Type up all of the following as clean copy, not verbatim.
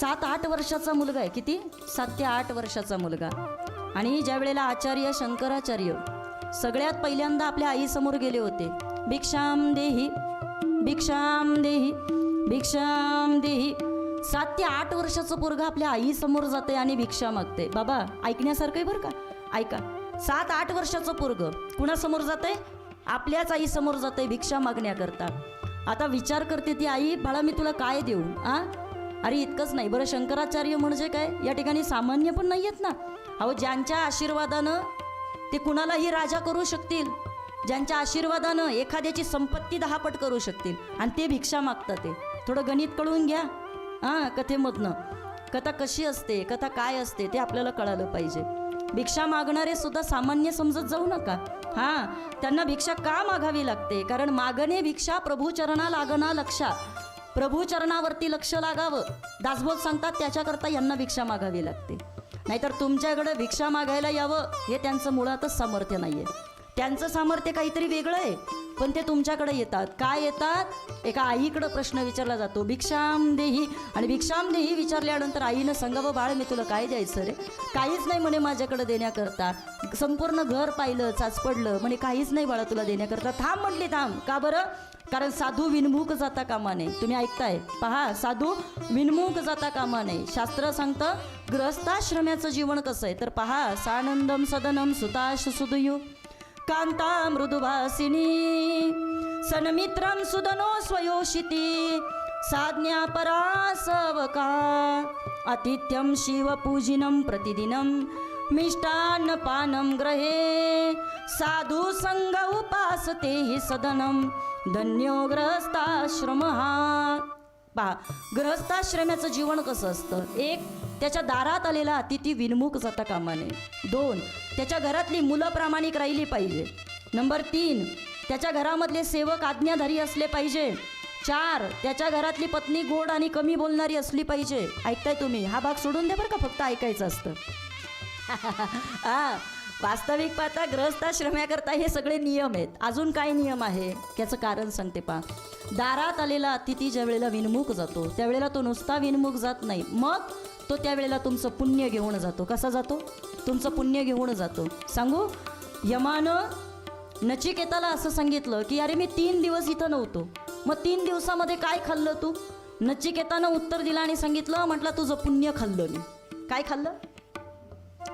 7-8 वर्षाचा मुलगा आहे. किती? 7 ते 8 वर्षाचा मुलगा. आणि ज्या वेळेला आचार्य शंकराचार्य सगळ्यात पहिल्यांदा आपल्या आईसमोर गेले होते, भिक्षाम देही भिक्षाम देही भिक्षाम देही. 7 ते 8 वर्षाचं पोरगा आपल्या आईसमोर जाते आणि भिक्षा मागते. बाबा ऐकण्यासारखं आहे बरं का, ऐका. 7-8 वर्षाचं पोरग कुणासमोर जाते? आपल्याच आईसमोर जाते भिक्षा मागण्याकरता. आता विचार करते ती आई, बाळा मी तुला काय देऊ? अरे इतकंच नाही बरं, शंकराचार्य म्हणजे काय या ठिकाणी सामान्य पण नाही आहेत ना. अहो ज्यांच्या आशीर्वादानं ते कुणालाही राजा करू शकतील, ज्यांच्या आशीर्वादानं एखाद्याची संपत्ती 10 पट करू शकतील, आणि ते भिक्षा मागतात. ते थोडं गणित कळून घ्या कथेमधनं. कथा कशी असते, कथा काय असते ते आपल्याला कळालं पाहिजे. भिक्षा मागणारे सुद्धा सामान्य समजत जाऊ नका. त्यांना भिक्षा का मागावी लागते? कारण मागणे भिक्षा प्रभुचरणा लागना लक्षा. प्रभुचरणावरती लक्ष लागावं दासबोध सांगतात, त्याच्याकरता यांना भिक्षा मागावी लागते. नाहीतर तुमच्याकडे भिक्षा मागायला यावं हे त्यांचं मुळातच सामर्थ्य नाही आहे. त्यांचं सामर्थ्य काहीतरी वेगळं आहे, पण ते तुमच्याकडे येतात. काय येतात? एका आईकडं प्रश्न विचारला जातो, भिक्षाम देही. आणि भिक्षाम देही विचारल्यानंतर आईनं सांगावं, बाळ मी तुला काय द्यायचं रे? काहीच नाही म्हणे माझ्याकडे देण्याकरता. संपूर्ण घर पाहिलं, चाचपडलं, म्हणे काहीच नाही बाळा तुला देण्याकरता. थांब म्हटली, थांब. का बरं? कारण साधू विनमुख जाता कामा नये. तुम्ही ऐकताय पहा, साधू विनमुख जाता कामा नये. शास्त्र सांगतं गृहस्थाश्रमाचं जीवन कसं आहे तर पहा, सानंदम सदनम सुताश सुदयू कांता मृदुभासिनी सनमित्रम सुदनो स्वयोषिती साज्ञा परासवका आतिथ्यम शिवपूजिनं प्रतिदिनं मिष्टान्नपानं ग्रहे साधु संग उपासते हि सदनं धन्यो गृहस्थाश्रम. पहा गृहस्थाश्रमाचं जीवन कसं असतं. 1, त्याच्या दारात आलेला अतिथी विनमुख जाता कामा नये. 2, त्याच्या घरातली मुलं प्रामाणिक राहिली पाहिजे. नंबर 3, त्याच्या घरामधले सेवक आज्ञाधारी असले पाहिजे. 4, त्याच्या घरातली पत्नी गोड आणि कमी बोलणारी असली पाहिजे. ऐकताय तुम्ही? हा भाग सोडून द्या बरं का, फक्त ऐकायचं असतं. वास्तविक पाहता गृहस्थाश्रमाकरता हे सगळे नियम आहेत. अजून काय नियम आहे त्याचं कारण सांगते पहा. दारात आलेला अतिथी ज्या वेळेला विनमुख जातो त्यावेळेला तो नुसता विनमुख जात नाही, मग तो त्यावेळेला तुमचं पुण्य घेऊन जातो. कसा जातो? तुमचं पुण्य घेऊन जातो. सांगू, यमानं नचिकेताला असं सांगितलं की अरे मी 3 दिवस इथं नव्हतो, मग 3 दिवसामध्ये काय खाल्लं तू? नचिकेतानं उत्तर दिलं आणि सांगितलं, म्हटलं तुझं पुण्य खाल्लं मी. काय खाल्लं?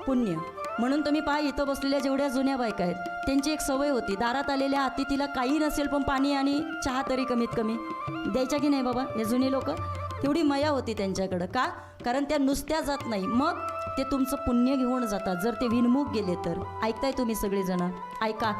पुण्य. म्हणून तुम्ही पहा, इथं बसलेल्या जेवढ्या जुन्या बायका आहेत त्यांची एक सवय होती, दारात आलेल्या अतिथीला काही नसेल पण पाणी आणि चहा तरी कमीत कमी द्यायच्या की नाही बाबा. हे जुने लोक, तेवढी मया होती त्यांच्याकडं. का? कारण त्या नुसत्या जात नाही, मग ते तुमचं पुण्य घेऊन जातात जर ते विनमुख गेले तर. ऐकताय तुम्ही सगळेजण? ऐका,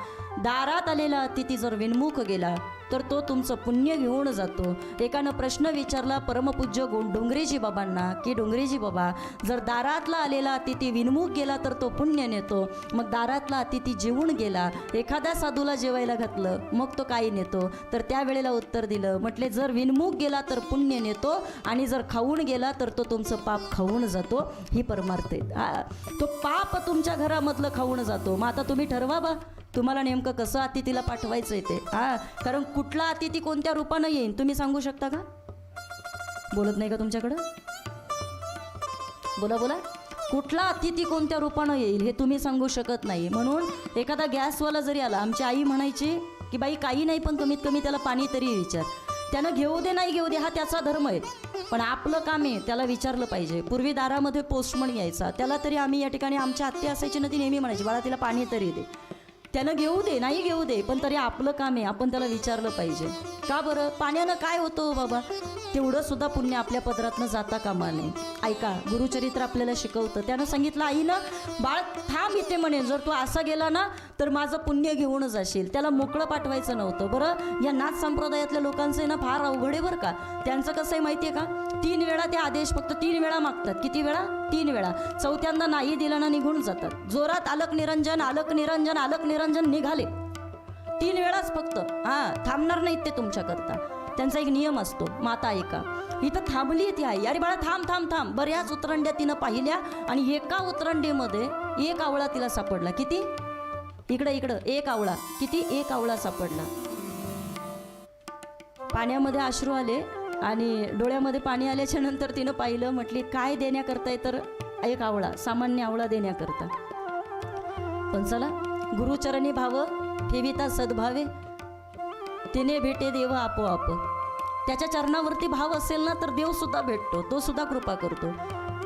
दारात आलेला अतिथी जर विनमुख गेला तर तो तुमचं पुण्य घेऊन जातो. एकानं प्रश्न विचारला परमपूज्य डोंगरेजी बाबांना की डोंगरेजी बाबा, जर दारातला आलेला अतिथी विनमुख गेला तर तो पुण्य नेतो, मग दारातला अतिथी जेवून गेला, एखाद्या साधूला जेवायला घातलं, मग तो काही नेतो? तर त्यावेळेला उत्तर दिलं, म्हटले जर विनमुख गेला तर पुण्य नेतो आणि जर खाऊन गेला तर तो तुमचं पाप खाऊन जातो. ही परमार्थ आहे. तो पाप तुमच्या घरामधलं खाऊन जातो. मग आता तुम्ही ठरवा बा तुम्हाला नेमकं कसं अतिथीला पाठवायचं आहे ते. कारण कुठला अतिथी कोणत्या रूपानं येईल तुम्ही सांगू शकता का? बोलत नाही का तुमच्याकडं? बोला बोला. कुठला अतिथी कोणत्या रूपानं येईल हे तुम्ही सांगू शकत नाही. म्हणून एखादा गॅसवाला जरी आला, आमची आई म्हणायची की बाई काही नाही पण कमीत कमी त्याला पाणी तरी विचार. त्यानं घेऊ दे नाही घेऊ दे हा त्याचा धर्म आहे, पण आपलं काम आहे त्याला विचारलं पाहिजे. पूर्वी दारामध्ये पोस्टमन यायचा, त्याला तरी आम्ही या ठिकाणी आमच्या आत्या असायची ना, ती नेहमी म्हणायची बाळा तिला पाणी तरी दे. त्यानं घेऊ दे नाही घेऊ दे, पण तरी आपलं काम आहे आपण त्याला विचारलं पाहिजे. का बरं? पाण्यानं काय होतं बाबा? तेवढं सुद्धा पुण्य आपल्या पदरातनं जाता कामा नये. ऐका, गुरुचरित्र आपल्याला शिकवतं. त्यानं सांगितलं आईनं, बाळ थांब इथे म्हणे, जर तू असा गेला ना तर माझं पुण्य घेऊन जाशील. त्याला मोकळं पाठवायचं नव्हतं. बरं, या नाथ संप्रदायातल्या लोकांचं आहे ना फार अवघड आहे बरं का. त्यांचं कसं आहे माहिती आहे का? 3 वेळा ते आदेश फक्त 3 वेळा मागतात. किती वेळा? 3 वेळा. चौथ्यांदा नाही दिलं ना निघून जातात. जोरात आलक निरंजन आलक निरंजन आलक निरंजन निघाले. 3 वेळाच फक्त. थांबणार नाहीत ते तुमच्याकरता. त्यांचा एक नियम असतो. माता ऐका, इथं थांबली ती आई, अरे बाळा थांब थांब थांब. बऱ्याच उतरंड्या तिनं पाहिल्या आणि एका उतरंडीमध्ये 1 आवळा तिला सापडला. किती? इकडं 1 आवळा. किती? 1 आवळा सापडला. पाण्यामध्ये अश्रू आले आणि डोळ्यामध्ये पाणी आल्याच्या नंतर तिनं पाहिलं, म्हटली काय देण्याकरता आहे, तर एक आवळा, सामान्य आवळा देण्याकरता. पण चला, गुरुचरणी भाव ठेविता सद्भावे, तिने भेटे देव आपोआप. त्याच्या चरणावरती भाव असेल ना तर देव सुद्धा भेटतो, तो सुद्धा कृपा करतो.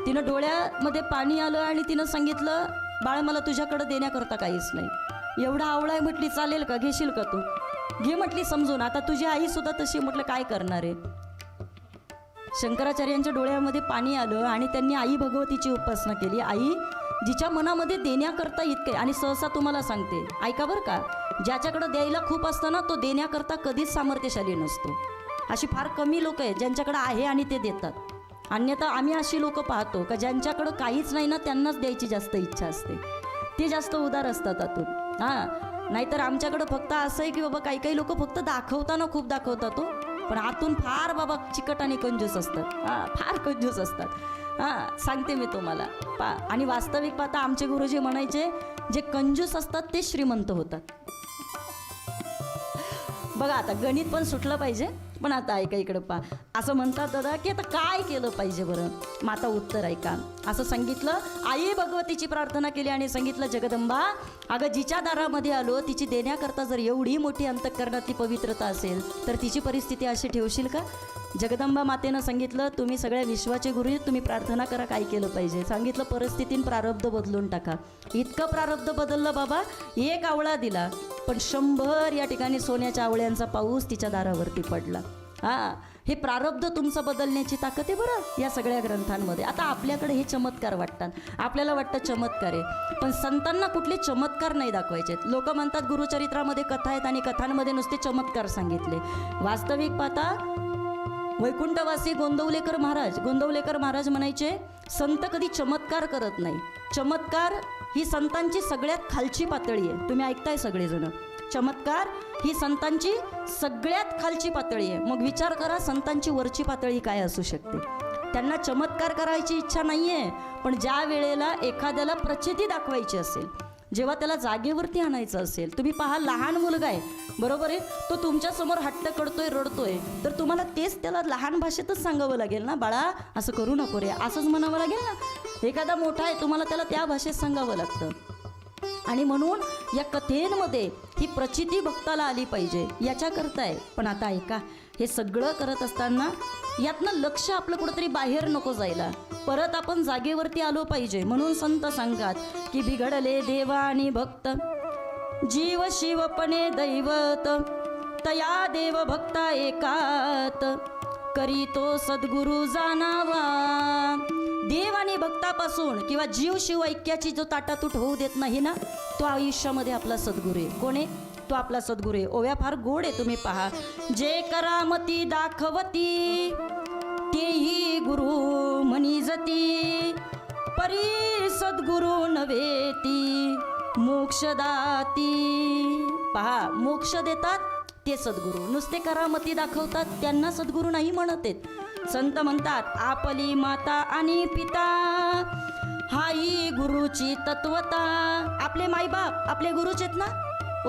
तिनं डोळ्यामध्ये पाणी आलं आणि तिनं सांगितलं, बाळ मला तुझ्याकडं देण्याकरता काहीच नाही, एवढा आवळा आहे. म्हटली चालेल का, घेशील का तू? घे म्हटली समजून. आता तुझी आई सुद्धा तशी. म्हटलं काय करणार आहे. शंकराचार्यांच्या डोळ्यामध्ये पाणी आलं आणि त्यांनी आई भगवतीची उपासना केली. आई जिच्या मनामध्ये देण्याकरता इतके. आणि सहसा तुम्हाला सांगते, ऐका बरं का, ज्याच्याकडं द्यायला खूप असतं ना, तो देण्याकरता कधीच सामर्थ्यशाली नसतो. अशी फार कमी लोक आहेत ज्यांच्याकडं आहे आणि ते देतात. अन्यथा आम्ही अशी लोक पाहतो का ज्यांच्याकडं काहीच नाही ना, त्यांनाच द्यायची जास्त इच्छा असते, ते जास्त उदार असतात आतून. हां, नाहीतर आमच्याकडं फक्त असं आहे की बाबा काही काही लोक फक्त दाखवताना खूप दाखवतात तो, पण आतून फार बाबा चिकट आणि कंजूस असतात. हां, फार कंजूस असतात. हां, सांगते मी तुम्हाला आणि वास्तविक पाहता आमचे गुरुजी म्हणायचे, जे कंजूस असतात ते श्रीमंत होतात. बघा, आता गणित पण सुटलं पाहिजे. पण आता ऐका इकडं असं म्हणतात दादा की आता काय केलं पाहिजे बरं. मग आता उत्तर ऐका. असं सांगितलं, आई भगवतीची प्रार्थना केली आणि सांगितलं, जगदंबा अगं जिच्या दारामध्ये आलो तिची देण्याकरता जर एवढी मोठी अंतःकरणातली पवित्रता असेल तर तिची परिस्थिती अशी ठेवशील का? जगदंबा मातेनं सांगितलं, तुम्ही सगळ्या विश्वाचे गुरु, तुम्ही प्रार्थना करा काय केलं पाहिजे. सांगितलं, परिस्थितीन प्रारब्ध बदलून टाका. इतकं प्रारब्ध बदललं बाबा, एक आवळा दिला पण 100 या ठिकाणी सोन्याच्या आवळ्यांचा पाऊस तिच्या दारावरती पडला. हां, हे प्रारब्ध तुमचं बदलण्याची ताकद आहे बरं या सगळ्या ग्रंथांमध्ये. आता आपल्याकडे हे चमत्कार वाटतात, आपल्याला वाटतं चमत्कार आहे, पण संतांना कुठले चमत्कार नाही दाखवायचे. लोक म्हणतात गुरुचरित्रामध्ये कथा आहेत आणि कथांमध्ये नुसते चमत्कार सांगितले. वास्तविक पाहता वैकुंठवासी गोंदवलेकर महाराज म्हणायचे, संत कधी चमत्कार करत नाही. चमत्कार ही संतांची सगळ्यात खालची पातळी आहे. तुम्ही ऐकताय सगळेजण, चमत्कार ही संतांची सगळ्यात खालची पातळी आहे. मग विचार करा संतांची वरची पातळी काय असू शकते. त्यांना चमत्कार करायची इच्छा नाही आहे, पण ज्या वेळेला एखाद्याला प्रचिती दाखवायची असेल, जेव्हा त्याला जागेवरती आणायचं असेल, तुम्ही पहा लहान मुलगा आहे बरोबर आहे, तो तुमच्यासमोर हट्ट करतोय, रडतोय, तर तुम्हाला तेच त्याला लहान भाषेतच सांगावं लागेल ना, बाळा असं करू नको रे, असंच म्हणावं लागेल ना. एखादा मोठा आहे, तुम्हाला त्याला त्या भाषेत सांगावं लागतं. आणि म्हणून या कथेमध्ये ही प्रचिती भक्ताला आली पाहिजे याच्याकरता आहे. पण आता ऐका, हे सगळं करत असताना यातनं लक्ष आपलं कुठंतरी बाहेर नको जायला, परत आपण जागेवरती आलो पाहिजे. म्हणून संत सांगतात की बिघडले देवा आणि भक्त, जीव शिवपणे दैवत, तया देव भक्ता एकात, करी तो सद्गुरु जाणावा. देव आणि भक्तापासून किंवा जीव शिव ऐक्याची जो ताटातूट होऊ देत नाही ना, तो आयुष्यामध्ये आपला सद्गुरू आहे. कोण आहे तो? आपला सद्गुरू आहे. ओव्या फार गोड आहे, तुम्ही पहा. जे करामती दाखवती, तेही गुरु म्हणी जती, परी सद्गुरु नव्हेती मोक्षदाती. पहा, मोक्ष देतात ते सद्गुरू. नुसते करामती दाखवतात त्यांना सद्गुरू नाही म्हणत आहेत. संत म्हणतात, आपली माता आणि पिता हाई गुरुची तत्वता. आपले मायबाप आपले गुरुच आहेत ना.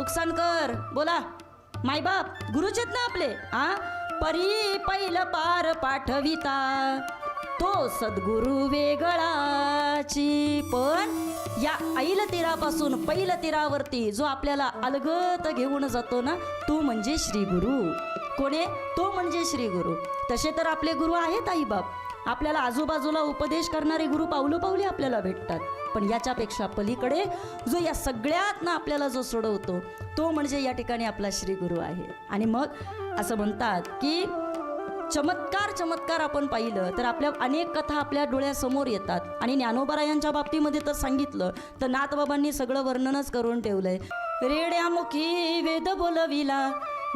उकसानकर बोला, मायबाप गुरुच आहेत ना आपले. परी पहिलं पार पाठविता, तो सद्गुरु वेगळाची. पण या ऐल तीरापासून पैल तीरावरती जो आपल्याला अलगत घेऊन जातो ना, तो म्हणजे श्री गुरु. कोणी? तो म्हणजे श्री गुरु. तसे तर आपले गुरु आहेत आईबाप, आपल्याला आजूबाजूला उपदेश करणारे गुरु पावलोपावली आपल्याला भेटतात. पण याच्यापेक्षा पलीकडे जो या सगळ्यात ना आपल्याला जो सोडवतो, तो म्हणजे या ठिकाणी आपला श्री गुरु आहे. आणि मग असं म्हणतात की चमत्कार आपण पाहिलं तर आपल्या अनेक कथा आपल्या डोळ्यासमोर येतात. आणि ज्ञानोबारायांच्या बाबतीमध्ये तर सांगितलं तर नाथबाबांनी सगळं वर्णनच करून ठेवलंय. रेड्यामुखी वेद बोलविला,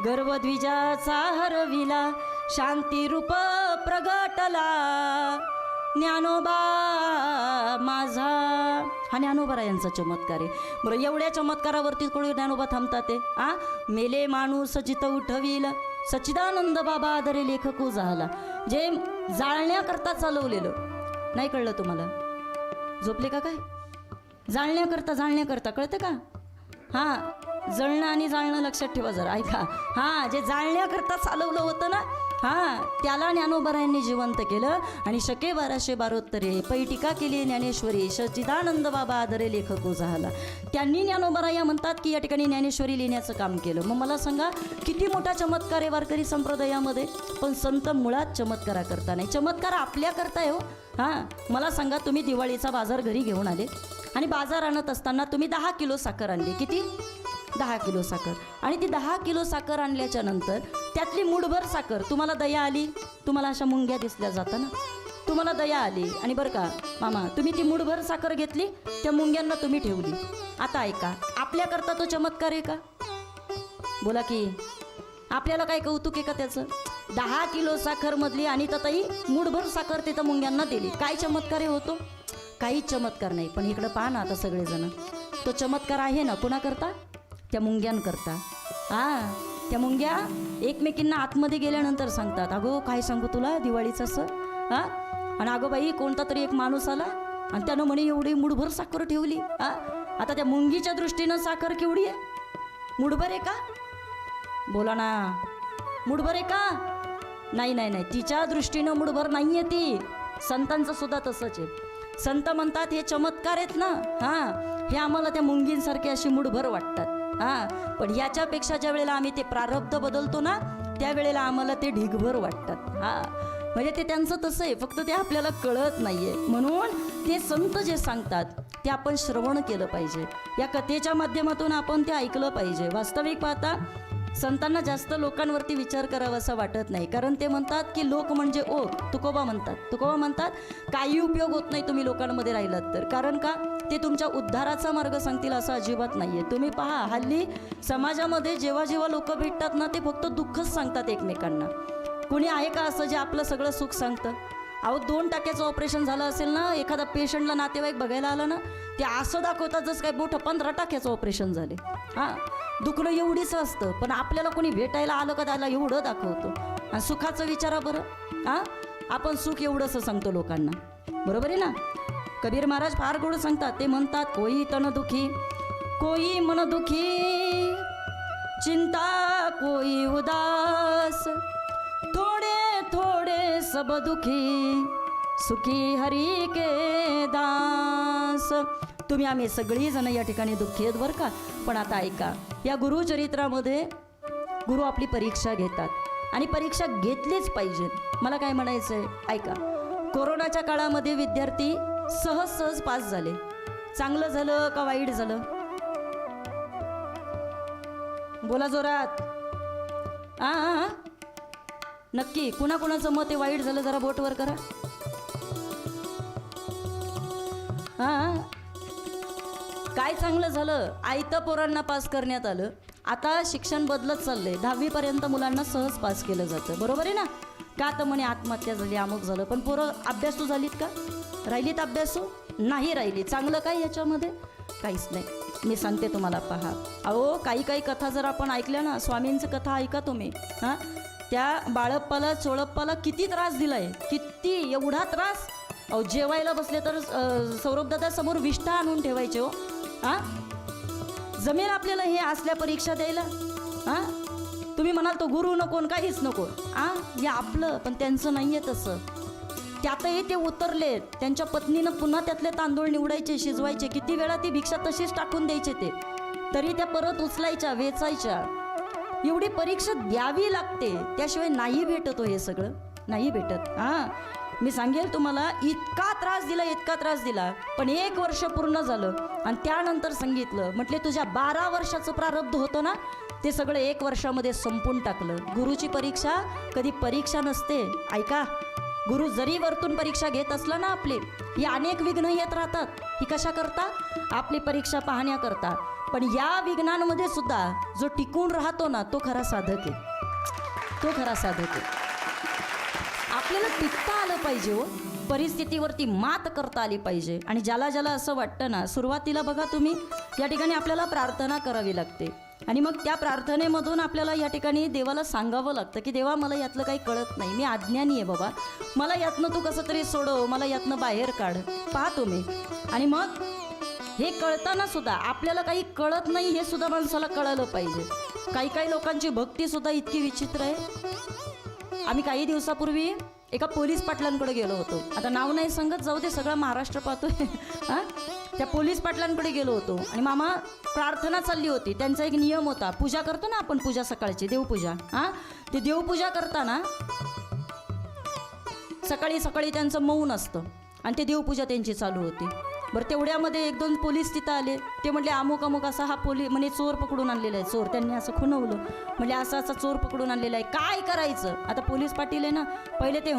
गर्वद्विजाचा हरविला, शांती रूप प्रगटला ज्ञानोबा माझा. हा ज्ञानोबारायांचा चमत्कार आहे. बरं, एवढ्या चमत्कारावरती कोणी ज्ञानोबा थांबतात ते? मेले माणूस जित उठविल, सच्चिदानंद बाबा आदरे लेखकू झाला. जे जाळण्याकरता चालवलेलं, नाही कळलं तुम्हाला? झोपले का काय? जाळण्याकरता कळतं का? हां, जळणं आणि जाळणं लक्षात ठेवा जरा, ऐका. हां, जे जाळण्याकरता चालवलं होतं ना, हा, त्याला ज्ञानोबरायांनी जिवंत केलं आणि शके 1272 पै टीका केली ज्ञानेश्वरी सच्चिदानंद बाबा आदरे लेखक झाला. त्यांनी ज्ञानोबराया म्हणतात की या ठिकाणी ज्ञानेश्वरी लिहिण्याचं काम केलं. मग मला सांगा किती मोठा चमत्कार आहे वारकरी संप्रदायामध्ये. पण संत मुळात चमत्कारा करता नाही, चमत्कार आपल्या करताय हो. हां, मला सांगा तुम्ही दिवाळीचा बाजार घरी घेऊन आले आणि बाजार आणत असताना तुम्ही 10 किलो साखर आणली. किती? 10 किलो साखर. आणि ती 10 किलो साखर आणल्याच्या नंतर त्यातली मूठभर साखर तुम्हाला दया आली. तुम्हाला अशा मुंग्या दिसल्या जाताना तुम्हाला दया आली आणि बरं का मामा तुम्ही ती मूठभर साखर घेतली, त्या मुंग्यांना तुम्ही ठेवली. आता ऐका, आपल्याकरता तो चमत्कार आहे का? बोला की आपल्याला काय कौतुक आहे का त्याचं? 10 किलो साखरमधली आणि ताई मूठभर साखर तिथं मुंग्यांना दिली. काय चमत्कार आहे होतो? काहीच चमत्कार नाही. पण इकडं पहा ना आता सगळेजण, तो चमत्कार आहे ना कुणाकरता? त्या मुंग्यांकरता. हां, त्या मुंग्या एकमेकींना आतमध्ये गेल्यानंतर सांगतात, अगो काय सांगू तुला दिवाळीचं असं. हां, आणि अगो बाई कोणता तरी एक माणूस आला आणि त्यानं म्हणे एवढी मूठभर साखर ठेवली. हां, आता त्या मुंगीच्या दृष्टीनं साखर केवढी आहे? मूठभर आहे का? बोला ना, मूठभर आहे का? नाही नाही नाही, तिच्या दृष्टीनं मूठभर नाही आहे ती. संतांचं सुद्धा तसंच आहे. संत म्हणतात हे चमत्कार आहेत ना, हां, हे आम्हाला त्या मुंगींसारखे अशी मूठभर वाटतात. हां, पण याच्यापेक्षा ज्या वेळेला आम्ही ते प्रारब्ध बदलतो ना त्यावेळेला आम्हाला ते ढिगभर वाटतात. हां, म्हणजे ते त्यांचं तसं आहे, फक्त ते आपल्याला कळत नाही आहे. म्हणून ते संत जे सांगतात ते आपण श्रवण केलं पाहिजे. या कथेच्या माध्यमातून आपण ते ऐकलं पाहिजे. वास्तविक पाहता संतांना जास्त लोकांवरती विचार करावा असं वाटत नाही, कारण ते म्हणतात की लोक म्हणजे ओघ. तुकोबा म्हणतात काही उपयोग होत नाही तुम्ही लोकांमध्ये राहिलात तर. कारण का? ते तुमच्या उद्धाराचा मार्ग सांगतील असं अजिबात नाही आहे. तुम्ही पहा हल्ली समाजामध्ये जेव्हा जेव्हा लोक भेटतात ना ते फक्त दुःखच सांगतात एकमेकांना. कुणी आहे का असं जे आपलं सगळं सुख सांगतं? अहो 2 टाक्याचं ऑपरेशन झालं असेल ना, एखादा पेशंटला नातेवाईक बघायला आला ना ते असं दाखवतात जसं काय मोठं 15 टाक्याचं ऑपरेशन झाले. हां, दुखणं एवढीच असतं, पण आपल्याला कोणी भेटायला आलं का त्याला एवढं दाखवतो. आणि सुखाचं विचारा बरं. हां, आपण सुख एवढंसं सांगतो लोकांना, बरोबर आहे ना? कबीर महाराज फार गोड सांगतात. ते म्हणतात कोई तन दुखी कोई मन दुखी चिंता कोई उदास थोडे थोडे सब दुखी सुखी हरी के दास. तुम्ही आम्ही सगळी जण या ठिकाणी दुःखी आहेत बरं का. पण आता ऐका, या गुरुचरित्रामध्ये गुरु आपली परीक्षा घेतात आणि परीक्षा घेतलीच पाहिजे. मला काय म्हणायचं आहे ऐका, कोरोनाच्या काळामध्ये विद्यार्थी सहज पास झाले. चांगलं झालं का वाईट झालं? बोला जोरात. हां, नक्की कुणाकुणाचं मत आहे वाईट झालं? जरा बोट वर करा. हां, काय चांगलं झालं? आयतं पोरांना पास करण्यात आलं. आता शिक्षण बदलत चाललंय. 10वी पर्यंत मुलांना सहज पास केलं जातं, बरोबर आहे ना? का तर म्हणे आत्महत्या झाली, अमुक झालं. पण पोरं अभ्यासू झालीत का? राहिलीत अभ्यासू? नाही राहिली. चांगलं काय याच्यामध्ये? काहीच नाही. मी सांगते तुम्हाला, पहा. अहो काही कथा जर आपण ऐकल्या ना, स्वामींची कथा ऐका तुम्ही. हां, त्या बाळप्पाला चोळप्पाला किती त्रास दिलाय, किती एवढा त्रास. अहो जेवायला बसले तर सौरभदादा समोर विष्ठा आणून ठेवायचे हो. हां, जमेल आपल्याला हे असल्या परीक्षा द्यायला? हां, तुम्ही म्हणाल तो गुरु नको काहीच नको. हां, हे आपलं, पण त्यांचं नाही आहे तसं. त्यातही ते उतरले. त्यांच्या पत्नीनं पुन्हा त्यातले तांदूळ निवडायचे, शिजवायचे. किती वेळा ती भिक्षा तशीच टाकून द्यायचे ते, तरी त्या परत उचलायच्या, वेचायच्या. एवढी परीक्षा द्यावी लागते, त्याशिवाय नाही भेटत. हे सगळं नाही भेटत. हां, मी सांगेल तुम्हाला, इतका त्रास दिला. पण 1 वर्ष पूर्ण झालं आणि त्यानंतर सांगितलं, म्हटले तुझ्या 12 वर्षाचं प्रारब्ध होतं ना ते सगळं 1 वर्षामध्ये संपून टाकलं. गुरुची परीक्षा कधी परीक्षा नसते. ऐका, गुरु जरी वरतून परीक्षा घेत असला ना आपली, ही अनेक विघ्न येत राहतात. ही कशा करता? आपली परीक्षा पाहण्याकरता. पण या विघ्नांमध्ये सुद्धा जो टिकून राहतो ना तो खरा साधक आहे. तो खरा साधक आहे. आपल्याला टिकता आलं पाहिजे हो, परिस्थितीवरती मात करता आली पाहिजे. आणि ज्याला असं वाटतं ना, सुरुवातीला बघा तुम्ही या ठिकाणी आपल्याला प्रार्थना करावी लागते आणि मग त्या प्रार्थनेमधून आपल्याला या ठिकाणी देवाला सांगावं लागतं की देवा मला यातलं काही कळत नाही, मी अज्ञानी आहे बाबा, मला यातनं तू कसं तरी सोडव, मला यातनं बाहेर काढ. पहा तुम्ही. आणि मग हे कळताना सुद्धा आपल्याला काही कळत नाही हे सुद्धा माणसाला कळालं पाहिजे. काही लोकांची भक्ती सुद्धा इतकी विचित्र आहे. आम्ही काही दिवसापूर्वी एका पोलीस पाटलांकडे गेलो होतो. आता नाव नाही सांगत, जाऊ दे, सगळा महाराष्ट्र पाहतोय. हां, त्या पोलीस पाटलांकडे गेलो होतो आणि मामा प्रार्थना चालली होती. त्यांचा एक नियम होता, पूजा करतो ना आपण, पूजा सकाळची देवपूजा. हां, ते देवपूजा करताना सकाळी सकाळी त्यांचं मौन असतं आणि ते देवपूजा त्यांची चालू होती. बरं, तेवढ्यामध्ये एक दोन पोलीस तिथं आले. ते म्हटले अमुक अमुक असा हा म्हणे चोर पकडून आणलेला आहे. चोर त्यांनी असं खुणवलं, म्हणजे असा असा चोर पकडून आणलेला आहे, काय करायचं. आता पोलीस पाटील आहे ना, पहिले ते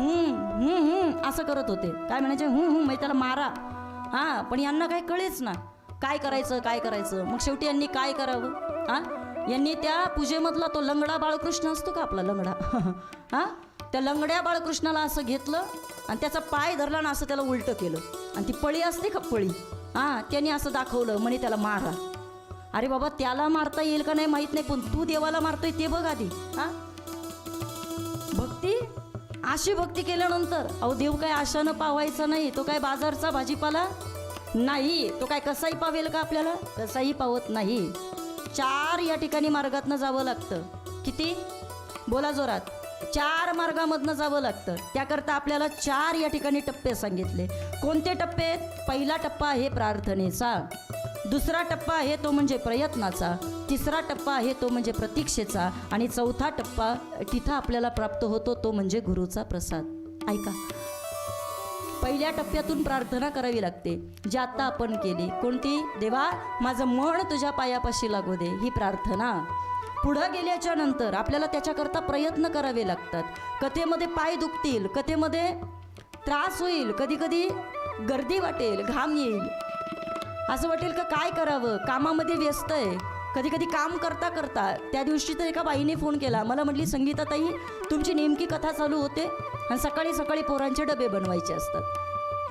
असं करत होते, काय म्हणायचे म्हणजे त्याला मारा. हां, पण यांना काही कळेच ना काय करायचं काय करायचं. मग शेवटी यांनी काय करावं. हां, यांनी त्या पूजेमधला तो लंगडा बाळकृष्ण असतो का आपला लंगडा, हां, त्या लंगड्या बाळकृष्णाला असं घेतलं आणि त्याचा पाय धरला ना, असं त्याला उलटं केलं आणि ती पळी असते का पळी, हां, त्यांनी असं दाखवलं, म्हणे त्याला मारा. अरे बाबा, त्याला मारता येईल का नाही माहीत नाही, पण तू देवाला मारतोय ते बघ आधी. हां, भक्ती, अशी भक्ती केल्यानंतर अहो देव काय आशानं पावायचा नाही. तो काय बाजारचा भाजीपाला नाही. तो काय कसाही पावेल का आपल्याला, कसाही पावत नाही. 4 या ठिकाणी मार्गातनं जावं लागतं. किती बोला जोरात, 4 मार्गामधनं जावं लागतं. त्याकरता आपल्याला 4 या ठिकाणी टप्पे सांगितले. कोणते टप्पे? पहिला टप्पा आहे प्रार्थनेचा, दुसरा टप्पा आहे तो म्हणजे प्रयत्नाचा, तिसरा टप्पा आहे तो म्हणजे प्रतीक्षेचा, आणि चौथा टप्पा तिथं आपल्याला प्राप्त होतो तो म्हणजे गुरुचा प्रसाद. ऐका, पहिल्या टप्प्यातून प्रार्थना करावी लागते, जी आत्ता आपण केली. कोणती? देवा माझं मन तुझ्या पायापाशी लागू दे, ही प्रार्थना. पुढं गेल्याच्या नंतर आपल्याला त्याच्याकरता प्रयत्न करावे लागतात. कथेमध्ये पाय दुखतील, कथेमध्ये त्रास होईल, कधी कधी गर्दी वाटेल, घाम येईल, असं वाटेल का काय करावं, कामामध्ये व्यस्त आहे. कधी कधी काम करता करता, त्या दिवशी तर एका बाईने फोन केला, मला म्हटली संगीताताई तुमची नेमकी कथा चालू होते आणि सकाळी सकाळी पोरांचे डबे बनवायचे असतात.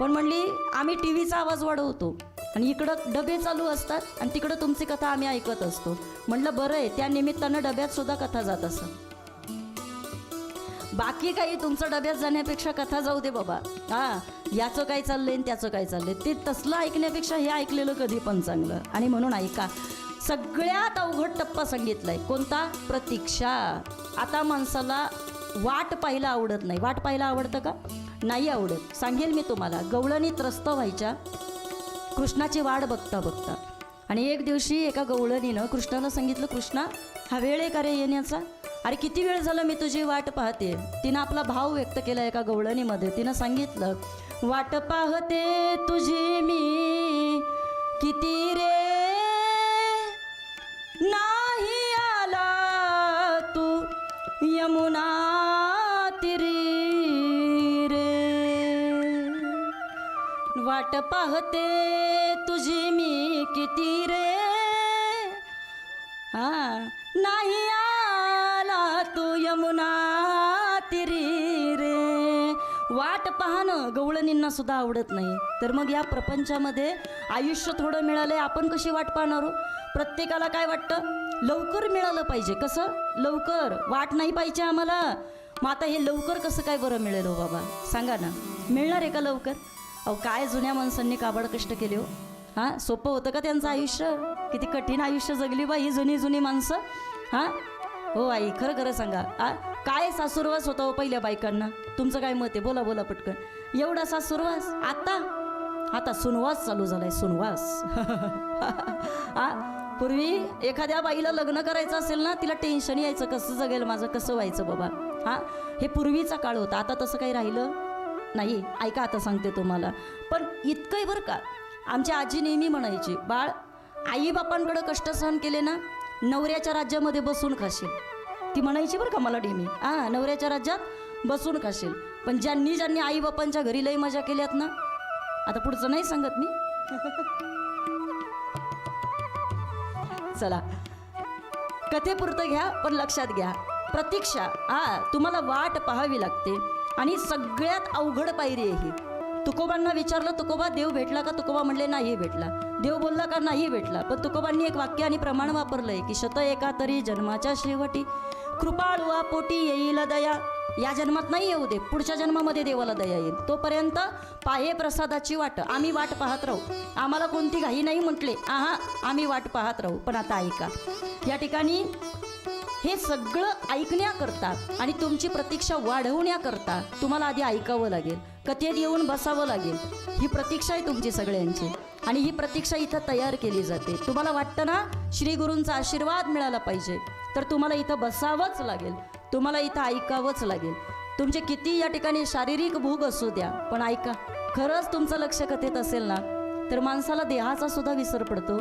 पण म्हणली आम्ही टी व्हीचा आवाज वाढवतो आणि इकडं डबे चालू असतात आणि तिकडं तुमची कथा आम्ही ऐकत असतो. म्हटलं बरं आहे, त्या निमित्तानं डब्यात सुद्धा कथा जात असत. बाकी काही तुमचं डब्यात जाण्यापेक्षा कथा जाऊ दे बाबा. हां, याचं काय चाललंय त्याचं काय चाललंय ते तसलं ऐकण्यापेक्षा हे ऐकलेलं कधी पण चांगलं. आणि म्हणून ऐका, सगळ्यात अवघड टप्पा सांगितलाय कोणता? प्रतीक्षा. आता माणसाला वाट पाहायला आवडत नाही. वाट पाहायला आवडतं का? नाही आवडत. सांगेल मी तुम्हाला, गवळणी त्रस्त व्हायच्या कृष्णाची वाट बघता बघता. आणि एक दिवशी एका गवळणीनं कृष्णाला सांगितलं, कृष्णा हा वेळ आहे का रे येण्याचा? अरे किती वेळ झालं मी तुझी वाट पाहते. तिनं आपला भाव व्यक्त केला एका गवळणीमध्ये. तिनं सांगितलं, वाट पाहते तुझी मी किती रे, नाही आला तू यमुना तिरी रे. वाट पाहते तुझी मी किती रे, हा नाही आला तू यमुना तिरी रे. वाट पाहणं गवळणींना सुद्धा आवडत नाही. तर मग या प्रपंचामध्ये आयुष्य थोडं मिळालंय, आपण कशी वाट पाहणार हो? प्रत्येकाला काय वाटतं? लवकर मिळालं पाहिजे. कसं लवकर? वाट नाही पाहिजे आम्हाला. मग आता हे लवकर कसं काय बरं मिळेल हो बाबा, सांगा ना. मिळणार आहे का लवकर? अहो काय जुन्या माणसांनी काबाड कष्ट केले हो. हां, सोपं होतं का त्यांचं आयुष्य? किती कठीण आयुष्य जगली बा ही जुनी जुनी माणसं. हां हो आई, खरं खरं सांगा, काय सासुरवास होता हो पहिल्या बायकांना? तुमचं काय मत आहे? बोला बोला पटकन. एवढा सासुरवास. आता सुनवास चालू झालाय, सुनवास. पूर्वी एखाद्या बाईला लग्न करायचं असेल ना, तिला टेन्शन यायचं, कसं जगेल माझं, कसं व्हायचं बाबा. हां, हे पूर्वीचा काळ होता. आता तसं काही राहिलं नाही. ऐका, आता सांगते तुम्हाला. पण इतकंही बरं का, आमची आजी नेहमी म्हणायची, बाळ आईबापांकडं कष्ट सहन केले ना, नवऱ्याच्या राज्यामध्ये बसून खाशील. ती म्हणायची बरं का मला नेहमी, हां नवऱ्याच्या राज्यात बसून खाशील. पण ज्यांनी आईबापांच्या घरी लई मजा केल्यात ना, आता पुढचं नाही सांगत मी. चला, कथेपुरतं घ्या, पण लक्षात घ्या, प्रतीक्षा. तुम्हाला वाट पाहावी लागते. आणि सगळ्यात अवघड पायरी आहे ही. तुकोबांना विचारलं, तुकोबा देव भेटला का? तुकोबा म्हणले नाही भेटला. देव बोलला का? नाही भेटला. पण तुकोबांनी एक वाक्य आणि प्रमाण वापरलंय की शत एका तरी जन्माच्या शेवटी कृपाळू पोटी येईल दया. या जन्मात नाही येऊ दे, पुढच्या जन्मामध्ये देवाला दया येईल. तोपर्यंत पाहे प्रसादाची वाट. आम्ही वाट पाहत राहू. आम्हाला कोणती घाई नाही म्हटले. आम्ही वाट पाहत राहू. पण आता ऐका, या ठिकाणी हे सगळं ऐकण्याकरता आणि तुमची प्रतीक्षा वाढवण्याकरता तुम्हाला आधी ऐकावं लागेल, कथेत येऊन बसावं लागेल. ही प्रतीक्षा आहे तुमची सगळ्यांची आणि ही प्रतीक्षा इथं तयार केली जाते. तुम्हाला वाटतं ना श्री गुरूंचा आशीर्वाद मिळाला पाहिजे, तर तुम्हाला इथं बसावंच लागेल, तुम्हाला इथं ऐकावंच लागेल. तुमचे किती या ठिकाणी शारीरिक भूक असू द्या, पण ऐका. खरंच तुमचं लक्ष कथेत असेल ना, तर माणसाला देहाचा सुद्धा विसर पडतो,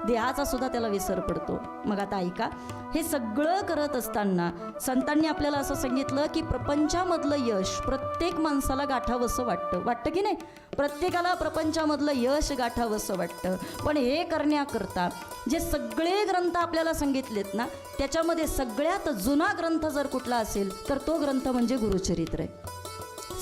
देहाचा सुद्धा त्याला विसर पडतो. मग आता ऐका, हे सगळं करत असताना संतांनी आपल्याला असं सांगितलं की प्रपंचामधलं यश प्रत्येक माणसाला गाठावंसं वाटतं की नाही? प्रत्येकाला प्रपंचामधलं यश गाठावंसं वाटतं. पण हे करण्याकरता जे सगळे ग्रंथ आपल्याला सांगितलेत ना, त्याच्यामध्ये सगळ्यात जुना ग्रंथ जर कुठला असेल तर तो ग्रंथ म्हणजे गुरुचरित्र आहे.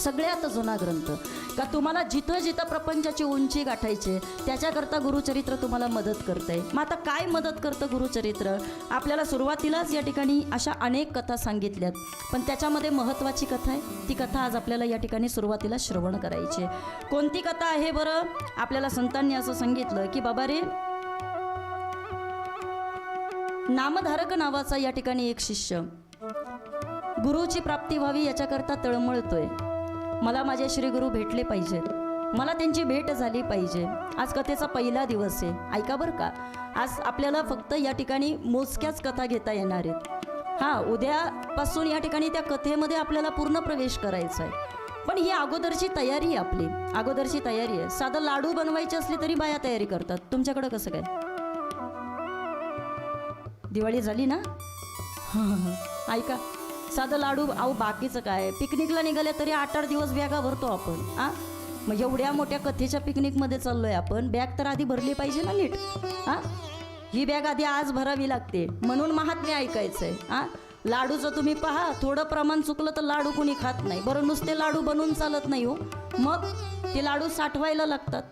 सगळ्यात जुना ग्रंथ. का तुम्हाला जिथं जिथं प्रपंचाची उंची गाठायची त्याच्याकरता गुरुचरित्र तुम्हाला मदत करतंय. मग आता काय मदत करतं गुरुचरित्र? आपल्याला सुरुवातीलाच या ठिकाणी अशा अनेक कथा सांगितल्यात, पण त्याच्यामध्ये महत्त्वाची कथा आहे, ती कथा आज आपल्याला या ठिकाणी सुरुवातीला श्रवण करायची आहे. कोणती कथा आहे बरं? आपल्याला संतांनी असं सांगितलं की बाबा रे, नामधारक नावाचा या ठिकाणी एक शिष्य गुरुची प्राप्ती व्हावी याच्याकरता तळमळतोय. मला माझे श्री गुरु भेटले पाहिजेत, मला त्यांची भेट झाली पाहिजे. आज कथेचा पहिला दिवस आहे. ऐका बरं का, आज आपल्याला फक्त या ठिकाणी मोजक्याच कथा घेता येणार आहेत. हां, उद्यापासून या ठिकाणी त्या कथेमध्ये आपल्याला पूर्ण प्रवेश करायचा आहे. पण ही अगोदरची तयारी आहे, आपली अगोदरची तयारी आहे. साधं लाडू बनवायचे असले तरी बाया तयारी करतात. तुमच्याकडं कसं काय? दिवाळी झाली ना? ऐका, साधं लाडू, अहो बाकीचं काय, पिकनिकला निघाले तरी 8-8 दिवस बॅगा भरतो आपण. मग एवढ्या मोठ्या कथेच्या पिकनिकमध्ये चाललोय आपण, बॅग तर आधी भरली पाहिजे ना नीट. ही बॅग आधी आज भरावी लागते, म्हणून महात्म्य ऐकायचंय. लाडूचं तुम्ही पहा, थोडं प्रमाण चुकलं तर लाडू कोणी खात नाही. बरं, नुसते लाडू बनवून चालत नाही हो, मग ते लाडू साठवायला लागतात.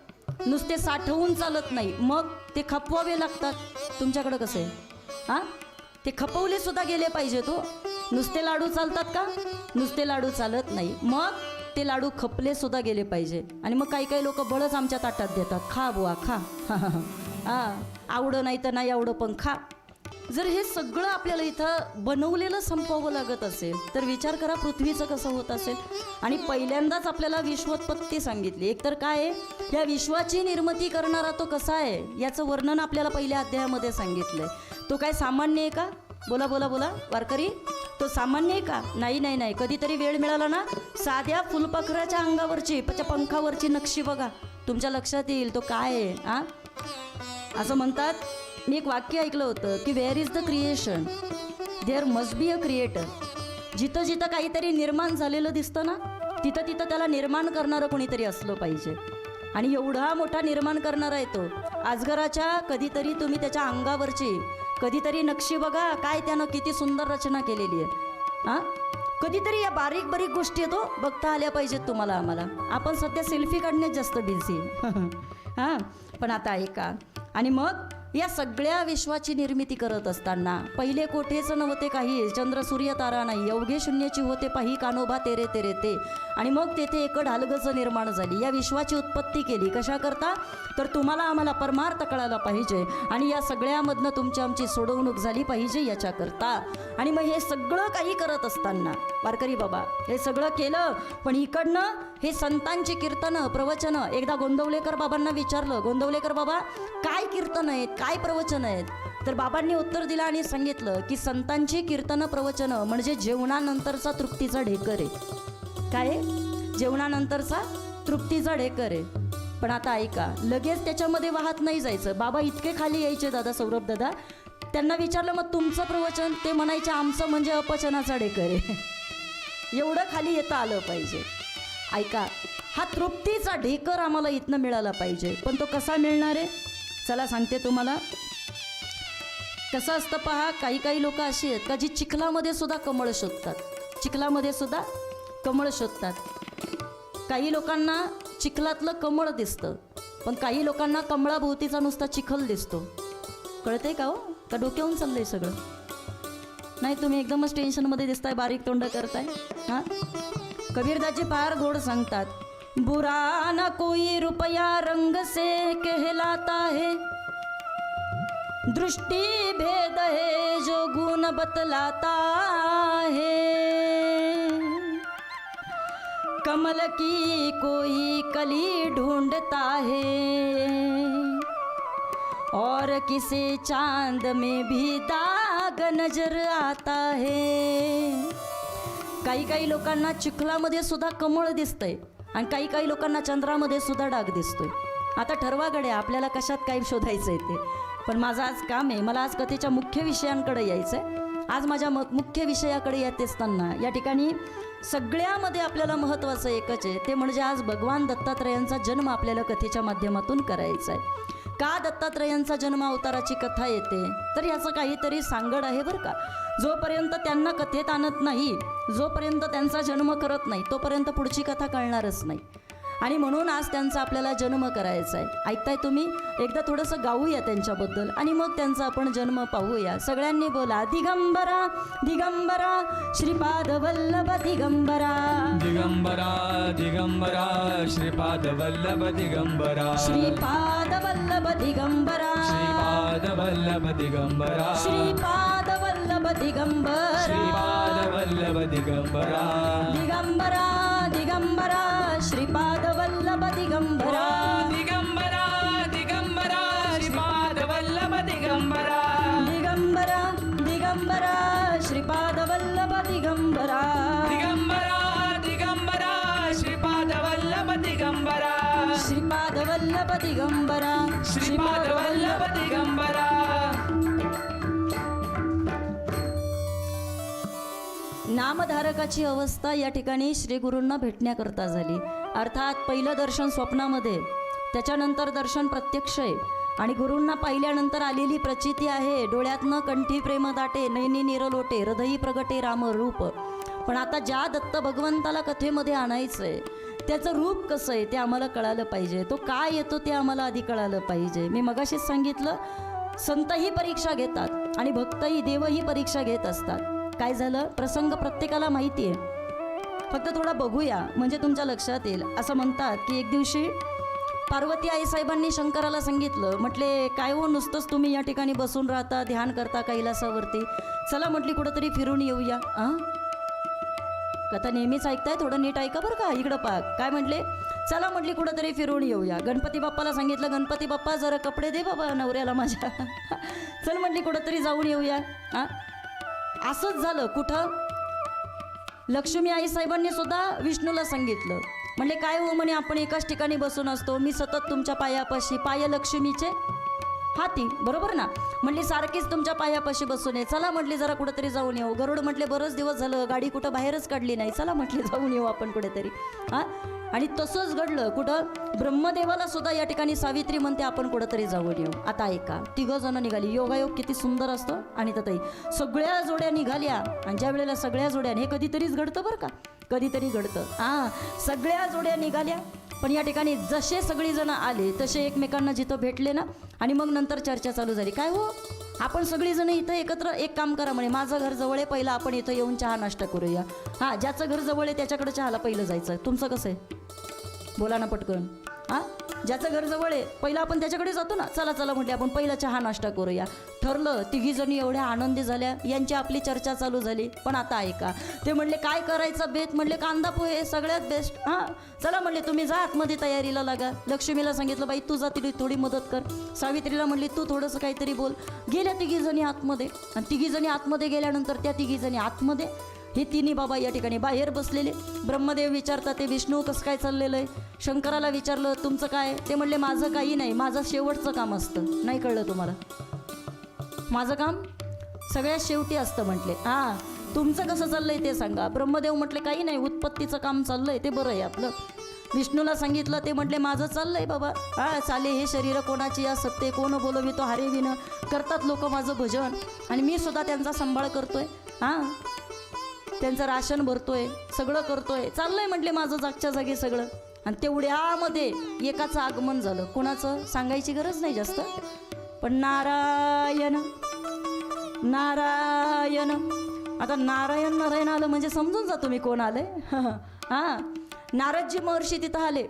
नुसते साठवून चालत नाही, मग ते खपवावे लागतात. तुमच्याकडं कसं आहे? ते खपवले सुद्धा गेले पाहिजे. तो नुसते लाडू चालतात का? नुसते लाडू चालत नाही, मग ते लाडू खपले सुद्धा गेले पाहिजे. आणि मग काही काही लोक बळच आमच्या ताटात देतात, खा बुवा खा. आवडं नाही तर नाही आवडं पण खा. जर हे सगळं आपल्याला इथं बनवलेलं संपवावं लागत असेल तर विचार करा पृथ्वीचं कसं होत असेल. आणि पहिल्यांदाच आपल्याला विश्वोत्पत्ती सांगितली. एकतर काय आहे, या विश्वाची निर्मिती करणारा तो कसा आहे याचं वर्णन आपल्याला पहिल्या अध्यायामध्ये सांगितलंय. तो काय सामान्य आहे का? बोला बोला बोला वारकरी, तो सामान्य आहे का? नाही नाही नाही. कधीतरी वेळ मिळाला ना, साध्या फुलपाखराच्या अंगावरची, पंखावरची नक्षी बघा, तुमच्या लक्षात येईल तो काय आहे. असं म्हणतात, मी एक वाक्य ऐकलं होतं की where is the creation there must be a creator. जिथं जिथं काहीतरी निर्माण झालेलं दिसतं ना, तिथं तिथं त्याला निर्माण करणारं कोणीतरी असलं पाहिजे. आणि एवढा मोठा निर्माण करणारा आहे तो. अजगराच्या कधीतरी तुम्ही त्याच्या अंगावरची कधीतरी नक्षी बघा, काय त्यानं किती सुंदर रचना केलेली आहे. कधीतरी या बारीक बारीक गोष्टी येतो बघता आल्या पाहिजेत तुम्हाला आम्हाला. आपण सध्या सेल्फी काढण्यात जास्त बिझी. पण आता ऐका, आणि मग या सगळ्या विश्वाची निर्मिती करत असताना पहिले कोठेच नव्हते काही, चंद्र सूर्य तारा नाही, अवघे शून्याची होते पाही कानोबा तेरे तेरे ते. आणि मग तेथे एक ढालगज निर्माण झाली. या विश्वाची उत्पत्ती केली कशा करता? तर तुम्हाला आम्हाला परमार्थ कळायला पाहिजे आणि या सगळ्यामधनं तुमची आमची सोडवणूक झाली पाहिजे याच्याकरता. आणि मग हे सगळं काही करत असताना वारकरी बाबा हे सगळं केलं, पण इकडनं हे संतांची कीर्तनं प्रवचनं. एकदा गोंदवलेकर बाबांना विचारलं, गोंदवलेकर बाबा काय कीर्तन आहेत, काय प्रवचन आहेत? तर बाबांनी उत्तर दिलं आणि सांगितलं की संतांची कीर्तन प्रवचनं म्हणजे जेवणानंतरचा तृप्तीचा ढेकर आहे. काय? जेवणानंतरचा तृप्तीचा ढेकर आहे. पण आता ऐका, लगेच त्याच्यामध्ये वाहत नाही जायचं. बाबा इतके खाली यायचे दादा, सौरभ दादा. त्यांना विचारलं मग तुमचं प्रवचन? ते म्हणायचे आमचं म्हणजे अपचनाचा ढेकर आहे. एवढं खाली येता आलं पाहिजे. ऐका, हा तृप्तीचा ढेकर आम्हाला इथनं मिळाला पाहिजे. पण तो कसा मिळणार आहे? चला सांगते तुम्हाला. कसं असतं पहा, काही काही लोक अशी आहेत का जी चिखलामध्ये सुद्धा कमळ शोधतात. चिखलामध्ये सुद्धा कमळ शोधतात. काही लोकांना चिखलातलं कमळ दिसतं, पण काही लोकांना कमळाभोवतीचा नुसता चिखल दिसतो. कळतंय का हो? का डोक्यावरून चाललंय सगळं? नाही, तुम्ही एकदमच टेन्शनमध्ये दिसताय, बारीक तोंड करताय. कबीरदासजी फार गोड सांगतात, बुरा ना कोई रुपया रंग से कहलाता है, दृष्टि भेद है जो गुण बतलाता है, कमल की कोई कली ढूंढता है, और किसे चांद में भी दाग नजर आता है. काही लोकांना चिखलामध्ये सुद्धा कमळ दिसतंय आणि काही लोकांना चंद्रामध्ये सुद्धा डाग दिसतोय. आता ठरवा गड्या आपल्याला कशात काय शोधायचं आहे ते. पण माझं आज काम आहे, मला आज कथेच्या मुख्य विषयांकडे यायचं आहे. आज माझ्या मुख्य विषयाकडे येत असताना या ठिकाणी सगळ्यामध्ये आपल्याला महत्त्वाचं एकच आहे, ते म्हणजे आज भगवान दत्तात्रयांचा जन्म आपल्याला कथेच्या माध्यमातून करायचा आहे. का दत्तात्रयांचा जन्म अवताराची कथा येते तर याचं काहीतरी सांगड आहे बरं का. जोपर्यंत त्यांना कथेत आणत नाही, जोपर्यंत त्यांचा जन्म करत नाही, तोपर्यंत पुढची कथा कळणारच नाही. आणि म्हणून आज त्यांचा आपल्याला जन्म करायचा आहे. ऐकताय तुम्ही? एकदा थोडंसं गाऊया त्यांच्याबद्दल आणि मग त्यांचा आपण जन्म पाहूया. सगळ्यांनी बोला, दिगंबरा दिगंबरा श्रीपाद वल्लभ दिगंबरा, दिगंबरा दिगंबरा श्रीपाद वल्लभ दिगंबरा, श्रीपाद वल्लभ दिगंबरा, श्रीपाद वल्लभ दिगंबरा, श्रीपाद वल्लभ दिगंबरा, श्रीपाद वल्लभ दिगंबरा, दिगंबरा दिगंबरा श्रीपाद वल्लभ दिगंबरा, दिगंबरा दिगंबरा श्रीपाद वल्लभ दिगंबरा, दिगंबरा दिगंबरा श्रीपाद वल्लभ दिगंबरा, दिगंबरा दिगंबरा श्रीपाद वल्लभ दिगंबरा, श्रीपाद वल्लभ दिगंबरा, श्रीपाद वल्लभ दिगंबरा. नामधारकाची अवस्था या ठिकाणी श्री गुरूंना भेटण्याकरता झाली. अर्थात पहिलं दर्शन स्वप्नामध्ये, त्याच्यानंतर दर्शन प्रत्यक्ष आहे. आणि गुरूंना पाहिल्यानंतर आलेली प्रचिती आहे, डोळ्यातनं कंठी प्रेम दाटे, नैनी निरलोटे, हृदयी प्रगटे राम रूप. पण आता ज्या दत्त भगवंताला कथेमध्ये आणायचं आहे त्याचं रूप कसं आहे ते आम्हाला कळालं पाहिजे, तो काय येतो ते आम्हाला आधी कळालं पाहिजे. मी मगाशीच सांगितलं, संतही परीक्षा घेतात आणि भक्तही, देवही परीक्षा घेत असतात. काय झालं, प्रसंग प्रत्येकाला माहिती आहे, फक्त थोडा बघूया म्हणजे तुमच्या लक्षात येईल. असं म्हणतात की एक दिवशी पार्वती आईसाहेबांनी शंकराला सांगितलं, म्हटले काय हो नुसतंच तुम्ही या ठिकाणी बसून राहता, ध्यान करता कैलासावरती, चला म्हटली कुठंतरी फिरून येऊया. कथा नेहमीच ऐकताय, थोडं नीट ऐका बरं का, इकडं पाक. काय म्हटले, चला म्हटली कुठंतरी फिरून येऊया. गणपती बाप्पाला सांगितलं, गणपती बाप्पा जरा कपडे दे बाबा नवऱ्याला माझ्या. चल म्हटली कुठंतरी जाऊन येऊया. असंच झालं. कुठं, लक्ष्मी आईसाहेबांनी सुद्धा विष्णूला सांगितलं, म्हणले काय हो म्हणे, आपण एकाच ठिकाणी बसून असतो, मी सतत तुमच्या पायापाशी, पाय लक्ष्मीचे हाती, बरोबर ना, म्हणली सारखीच तुमच्या पायापाशी बसून आहे, चला म्हटली जरा कुठेतरी जाऊन येऊ. गरुड म्हटले बरंच दिवस झालं गाडी कुठं बाहेरच काढली नाही, चला म्हटले जाऊन येऊ आपण कुठेतरी. आणि तसंच घडलं. कुठं, ब्रह्मदेवाला सुद्धा या ठिकाणी सावित्री म्हणते आपण कुठंतरी जाऊन येऊ. आता ऐका, तिघं जण निघाली. योगायोग किती सुंदर असतो. आणि ततही सगळ्या जोड्या निघाल्या. आणि ज्या वेळेला सगळ्या जोड्या, हे कधीतरीच घडतं बरं का, कधीतरी घडतं. सगळ्या जोड्या निघाल्या. पण या ठिकाणी जसे सगळीजण आले तसे एकमेकांना जिथं भेटले ना, आणि मग नंतर चर्चा चालू झाली. काय हो, आपण सगळीजण इथं एकत्र, एक काम करा म्हणे, माझं घर जवळ आहे, पहिला आपण इथं येऊन चहा नाश्ता करूया. ज्याचं घर जवळ आहे त्याच्याकडे चहाला पहिलं जायचं. तुमचं कसं आहे, बोला ना पटकन. ज्याचं घर जवळ आहे पहिला आपण त्याच्याकडे जातो ना, चला चला म्हटले आपण पहिला चहा नाश्ता करूया. ठरलं. तिघीजणी एवढ्या आनंदी झाल्या, यांची आपली चर्चा चालू झाली. पण आता ऐका, ते म्हणले काय करायचं बेत, म्हणले कांदा पोहे सगळ्यात बेस्ट. चला म्हणले तुम्ही जा आतमध्ये तयारीला लागा. लक्ष्मीला सांगितलं बाई तू जा, तिला थोडी मदत कर. सावित्रीला म्हणली तू थोडंसं काहीतरी बोल. गेल्या तिघीजणी आतमध्ये. आणि तिघीजणी आतमध्ये गेल्यानंतर त्या तिघीजणी आतमध्ये, हे तिन्ही बाबा या ठिकाणी बाहेर बसलेले. ब्रह्मदेव विचारतात ते विष्णू कसं काय चाललेलं आहे. शंकराला विचारलं तुमचं काय, ते म्हणले माझं काही नाही, माझं शेवटचं काम असतं. नाही कळलं तुम्हाला, माझं काम सगळ्यात शेवटी असतं म्हटले. तुमचं कसं चाललंय ते सांगा. ब्रह्मदेव म्हटले काही नाही, उत्पत्तीचं काम चाललंय ते बरं आहे आपलं. विष्णूला सांगितलं, ते म्हटले माझं चाललंय बाबा. चाले हे शरीर कोणाची या सत्ते, कोण बोलवितो हारे विन. करतात लोक माझं भजन आणि मी सुद्धा त्यांचा सांभाळ करतोय. त्यांचं राशन भरतोय, सगळं करतोय, चाललंय म्हटले माझं जागच्या जागी सगळं. आणि तेवढ्यामध्ये एकाचं आगमन झालं. कोणाचं सांगायची गरज नाही जास्त, पण नारायण नारायण. आता नारायण नारायण आलं म्हणजे समजून जा तुम्ही कोण आले. नारदजी महर्षी तिथं आले.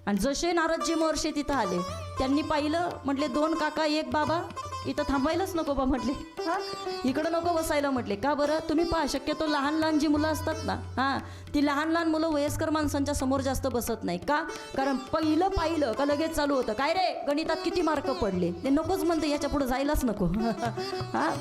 आणि जसे नारदजी महर्षी तिथं आले त्यांनी पाहिलं, म्हटले दोन काका एक बाबा इथं थांबायलाच नको बा म्हटले, हां इकडं नको बसायला म्हटले. का बरं? तुम्ही पहा, शक्यतो लहान लहान जी मुलं असतात ना, हां ती लहान लहान मुलं वयस्कर माणसांच्या समोर जास्त बसत नाही. का? कारण पहिलं पाहिलं का लगेच चालू होतं, काय रे गणितात किती मार्क पडले, ते नकोच म्हणते, याच्या पुढे जायलाच नको. हां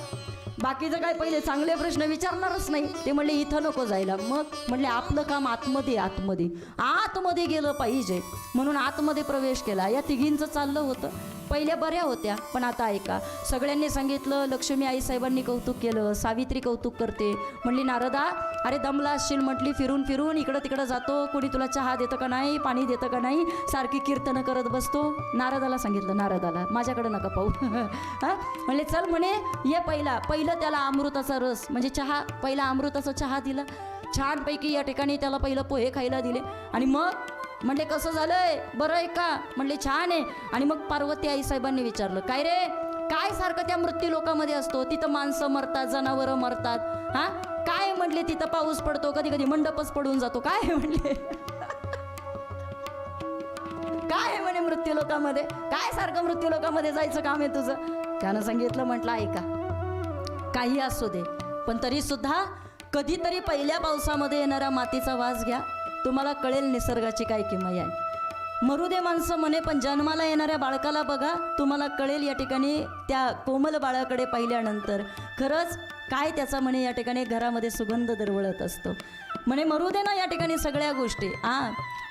बाकीचं काय पहिले चांगले प्रश्न विचारणारच नाही. ते म्हणले इथं नको जायला. मग म्हणले आपलं काम आतमध्ये आतमध्ये आतमध्ये गेलं पाहिजे, म्हणून आतमध्ये प्रवेश केला. या तिघींचं चाललं होतं. पहिल्या बऱ्या होत्या, पण आता ऐका, सगळ्यांनी सांगितलं. लक्ष्मी आईसाहेबांनी कौतुक केलं, सावित्री कौतुक करते. म्हणली नारदा अरे दमला असशील म्हटली, फिरून फिरून इकडं तिकडं जातो, कोणी तुला चहा देतं का नाही, पाणी देतं का नाही, सारखी कीर्तनं करत बसतो. नारदाला सांगितलं, नारदाला माझ्याकडे नका पाहू. हां म्हणले चल म्हणे ये, पहिलं त्याला अमृताचा रस म्हणजे चहा, पहिला अमृताचा चहा दिला छानपैकी. या ठिकाणी त्याला पहिलं पोहे खायला दिले. आणि मग म्हणले कसं झालंय, बरं आहे का? म्हणले छान आहे. आणि मग पार्वती आईसाहेबांनी विचारलं, काय रे काय सारखं त्या मृत्यू लोकामध्ये असतो, तिथं माणसं मरतात, जनावरं मरतात, हां काय? म्हटले तिथं पाऊस पडतो, कधी कधी मंडपच पडून जातो. काय म्हणले काय आहे म्हणे मृत्यू लोकामध्ये, काय सारखं मृत्यू लोकामध्ये जायचं काम आहे तुझं? त्यानं सांगितलं, म्हटलं ऐका काही असू दे, पण तरी सुद्धा कधीतरी पहिल्या पावसामध्ये येणारा मातीचा वास घ्या, तुम्हाला कळेल निसर्गाची काय किमया आहे. मरू दे माणसं म्हणे, पण जन्माला येणाऱ्या बाळकाला बघा, तुम्हाला कळेल या ठिकाणी त्या कोमल बाळाकडे पाहिल्यानंतर खरंच काय त्याचा म्हणे या ठिकाणी घरामध्ये सुगंध दरवळत असतो. म्हणे मरू दे ना या ठिकाणी सगळ्या गोष्टी,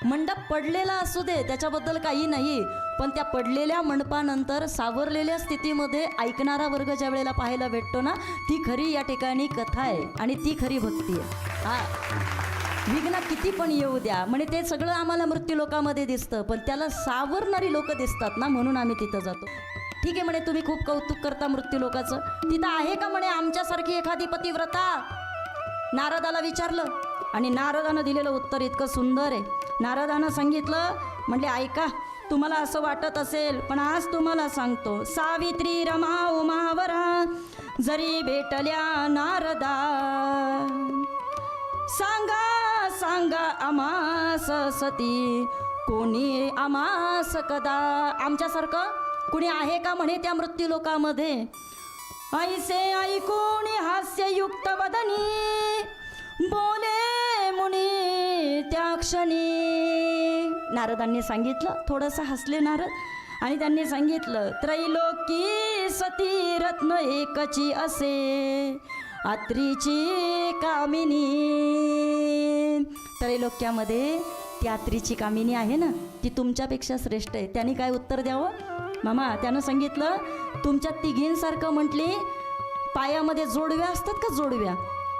मंडप पडलेला असू दे त्याच्याबद्दल काही नाही, पण त्या पडलेल्या मंडपानंतर सावरलेल्या स्थितीमध्ये ऐकणारा वर्ग ज्या वेळेला पाहायला भेटतो ना, ती खरी या ठिकाणी कथा आहे आणि ती खरी भक्ती आहे. विघ्न किती पण येऊ द्या म्हणे, ते सगळं आम्हाला मृत्यू लोकामध्ये दिसतं, पण त्याला सावरणारी लोक दिसतात ना, म्हणून आम्ही तिथं जातो. ठीक आहे म्हणे, तुम्ही खूप कौतुक करता मृत्यू लोकाचं, तिथं आहे का म्हणे आमच्यासारखी एखादी पतिव्रता? नारदाला विचारलं आणि नारदानं दिलेलं उत्तर इतकं सुंदर आहे. नारदानं सांगितलं, म्हणले ऐका, तुम्हाला असं वाटत असेल, पण आज तुम्हाला सांगतो, सावित्री रमा उमावरा जरी भेटल्या नारदा, सांगा सांगा आमास सती कोणी आमास कदा. आमच्यासारखं कुणी आहे का म्हणे त्या मृत्यू लोकामध्ये? ऐसे ऐकून हास्ययुक्त वदनी बोले मुनी त्या क्षणी. नारदांनी सांगितलं, थोडंसं हसले नारद आणि त्यांनी सांगितलं, त्रैलोकी सती रत्न एकची असे आत्रीची कामिनी. त्रैलोक्यामध्ये ती आत्रीची कामिनी आहे ना, ती तुमच्यापेक्षा श्रेष्ठ आहे. त्यांनी काय उत्तर द्यावं मामा? त्यानं सांगितलं, तुमच्या तिघींसारखं म्हटली पायामध्ये जोडव्या असतात का, जोडव्या,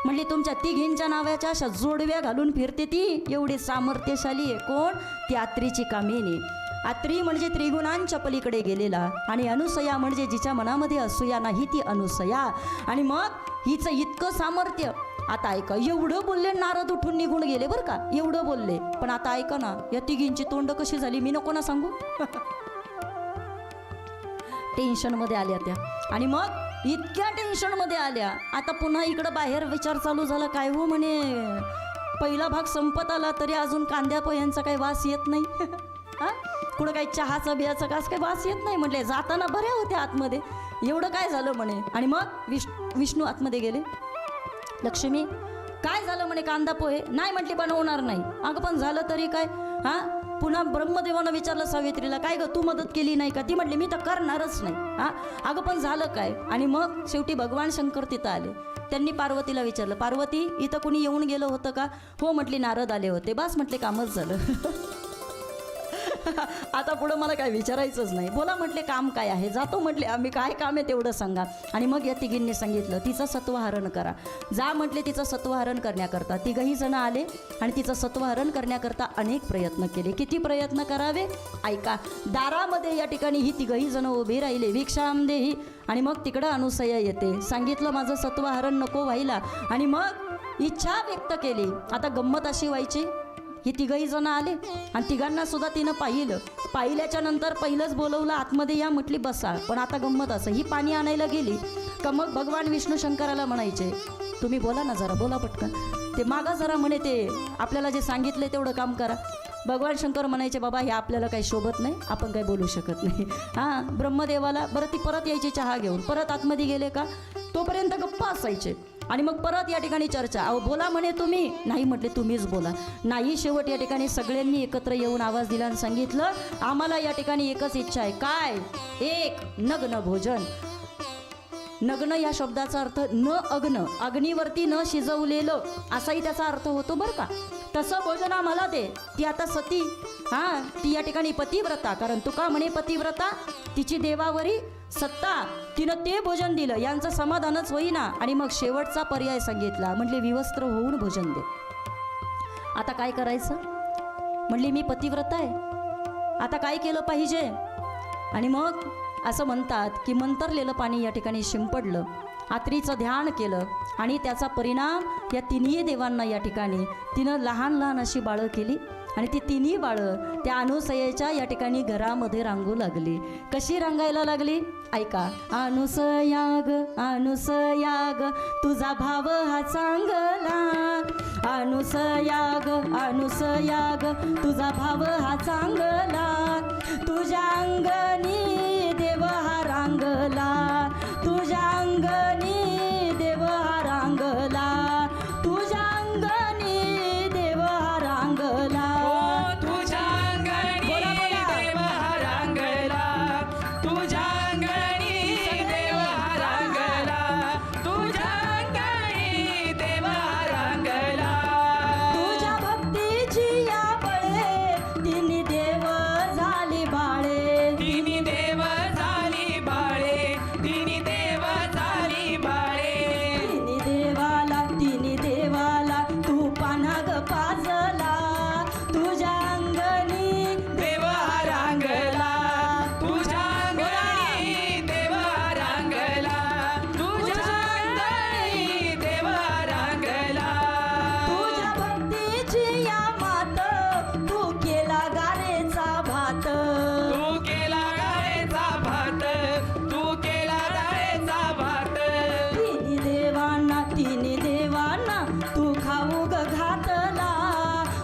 म्हटली तुमच्या तिघींच्या नावाच्या अशा जोडव्या घालून फिरते ती, एवढी सामर्थ्यशाली आहे. कोण? ती आत्रीची कामिनी. आत्री म्हणजे त्रिगुणांच्या पलीकडे गेलेला, आणि अनुसया म्हणजे जिच्या मनामध्ये असूया नाही ती अनुसया. आणि मग हिचं इतकं सामर्थ्य. आता ऐका, एवढं बोलले नारद उठून निघून गेले बरं का, एवढं बोलले, पण आता ऐका ना, या तिघींची तोंड कशी झाली मी नको ना सांगू. टेन्शनमध्ये आल्या त्या, आणि मग इतक्या टेन्शनमध्ये आल्या. आता पुन्हा इकडं बाहेर विचार चालू झाला, काय हो म्हणे, पहिला भाग संपत आला तरी अजून कांद्या पोह्यांचा काही वास येत नाही. हां कुठं काही चहाचा बियाचा कास काही वास येत नाही. म्हटले जाताना बऱ्या होत्या आतमध्ये, एवढं काय झालं म्हणे. आणि मग विष्णू आतमध्ये गेले. लक्ष्मी काय झालं म्हणे, कांदा पोहे नाही म्हटली, बनवणार नाही. अगं पण झालं तरी काय. हां पुन्हा ब्रह्मदेवानं विचारलं सावित्रीला, काय गं तू मदत केली नाही का? ती म्हटली मी तर करणारच नाही. हां अगं पण झालं काय? आणि मग शेवटी भगवान शंकर तिथं आले. त्यांनी पार्वतीला विचारलं, पार्वती इथं कुणी येऊन गेलं होतं का? हो म्हटली, नारद आले होते. बस म्हटले, कामच झालं. आता पुढं मला काय विचारायचंच नाही. बोला म्हटले, काम काय आहे? जातो म्हटले आम्ही, काय काम आहे तेवढं सांगा. आणि मग या तिघींनी सांगितलं, तिचं सत्वहरण करा. जा म्हटले, तिचं सत्वहरण करण्याकरता तिघही जण आले आणि तिचं सत्वहरण करण्याकरता अनेक प्रयत्न केले. किती प्रयत्न करावे ऐका. दारामध्ये या ठिकाणी ही तिघही जण उभे राहिले, भिक्षाम देही. आणि मग तिकडं अनुसया येते. सांगितलं माझं सत्वहरण नको व्हायला, आणि मग इच्छा व्यक्त केली. आता गंमत अशी व्हायची, ही तिघही जण आले आणि तिघांना सुद्धा तिनं पाहिल्याच्या नंतर पहिलंच बोलवलं, आतमध्ये या म्हटली, बसा. पण आता गंमत असं, ही पाणी आणायला गेली का मग भगवान विष्णू शंकराला म्हणायचे, तुम्ही बोला ना जरा, बोला पटकन, ते मागा जरा म्हणे, ते आपल्याला जे सांगितले तेवढं काम करा. भगवान शंकर म्हणायचे बाबा हे आपल्याला काही शोभत नाही, आपण काही बोलू शकत नाही. हां, ब्रह्मदेवाला बरं ती परत यायची चहा घेऊन, परत आतमध्ये गेले का तोपर्यंत गप्पा असायचे. आणि मग परत या ठिकाणी चर्चा, अहो बोला म्हणे तुम्ही, नाही म्हटले तुम्हीच बोला. नाही, शेवट या ठिकाणी सगळ्यांनी एकत्र येऊन आवाज दिला आणि सांगितलं आम्हाला या ठिकाणी एकच इच्छा आहे. काय? एक नग्न भोजन. नग्न या शब्दाचा अर्थ न अग्न, अग्नीवरती न शिजवलेलं असाही त्याचा अर्थ होतो बरं का. तसं भोजन आम्हाला दे. ती आता सती, हां, ती या ठिकाणी पतिव्रता, कारण तुका म्हणे पतिव्रता तिची देवावरी सत्ता, तिनं ते भोजन दिलं, यांचं समाधानच होईना. आणि मग शेवटचा पर्याय सांगितला, म्हटले विवस्त्र होऊन भोजन दे. आता काय करायचं? म्हणली मी पतिव्रता आहे, आता काय केलं पाहिजे? आणि मग असं म्हणतात की मंतरलेलं पाणी या ठिकाणी शिंपडलं, आत्रीचं ध्यान केलं आणि त्याचा परिणाम या तिन्ही देवांना या ठिकाणी तिनं लहान लहान अशी बाळं केली. आणि ती तिन्ही बाळं त्या अनुसयेच्या या ठिकाणी घरामध्ये रांगू लागली. कशी रांगायला लागली? ऐका. अनुसयाग अनुसयाग तुझा भाव हा चांगला, अनुसयाग अनुसयाग तुझा भाव हा चांगला, तुझ्या अंगणी देव हा रांगला, तुझ्या अंगणी देव हा रांगला, तुझ्या अंगणी देव हा रांगला. तुझ्या अंगणी देव हा रांगला, तुझ्या अंगणी देव हा रांगला, तुझ्या अंगणी देव हा रांगला. तुझ्या भक्तीची या बळे तिन्ही देव झाले बाळे, तिन्ही देव झाली बाळे, तिन्ही देव झाली बाळे. तिन्ही देवाला तू पानाग पाजला, तुझ्या अंगणी देव हा रांगला, तुझ्या अंगणी देव हा रांगला, तुझ्या अंगणी देव हा रांगला. तुझ्या भक्तीची या मात तू केला गारेचा भात, तू केला गाळेचा भात, तू केला गाळेचा भात. तिन्ही देवांना तू खाऊ ग घातला,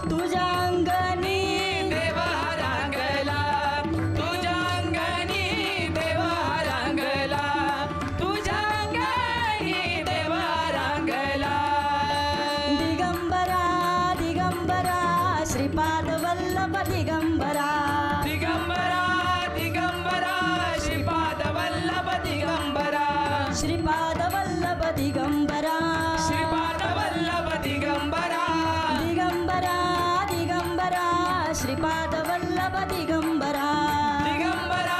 तुझ्या अंगणी देव हा रांगला, तुझ्या अंगणी देव हा रांगला, तुझ्या अंगणी देव हा रांगला. दिगंबरा दिगंबरा श्रीपाद वल्लभ दिगंबरा, दिगंबरा दिगंबरा श्रीपाद वल्लभ दिगंबरा, श्रीपाद वल्लभ दिगंबरा, श्रीपाद वल्लभ दिगंबरा, दिगंबरा दिगंबरा श्रीपाद वल्लभ दिगंबरा. दिगंबरा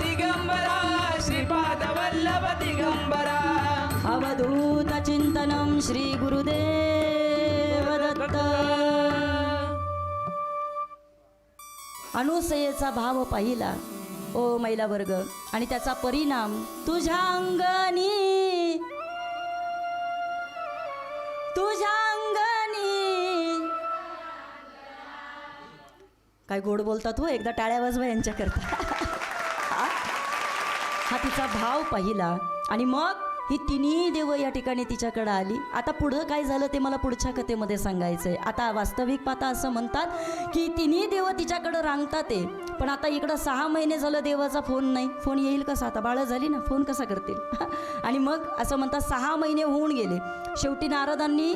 दिगंबरा श्रीपाद वल्लभ दिगंबरा. अवधूत चिंतनम श्री गुरुदेव दत्त. अनुसयेचा भाव पाहिला ओ महिला वर्ग, आणि त्याचा परिणाम तुझ्या अंगणी, तुझ्या अंगणी. काय गोड बोलतात हो, एकदा टाळ्या वाजवा यांच्याकरता. हा तिचा भाव पाहिला आणि मग ही तिन्ही देव या ठिकाणी तिच्याकडे आली. आता पुढं काय झालं ते मला पुढच्या कथेमध्ये सांगायचं आहे. आता वास्तविक पाहता असं म्हणतात की तिन्ही देव तिच्याकडं रांगतात ते, पण आता इकडं 6 महिने झालं देवाचा फोन नाही. फोन येईल कसा? आता बाळं झाली ना, फोन कसा करतील? आणि मग असं म्हणतात 6 महिने होऊन गेले. शेवटी नारदांनी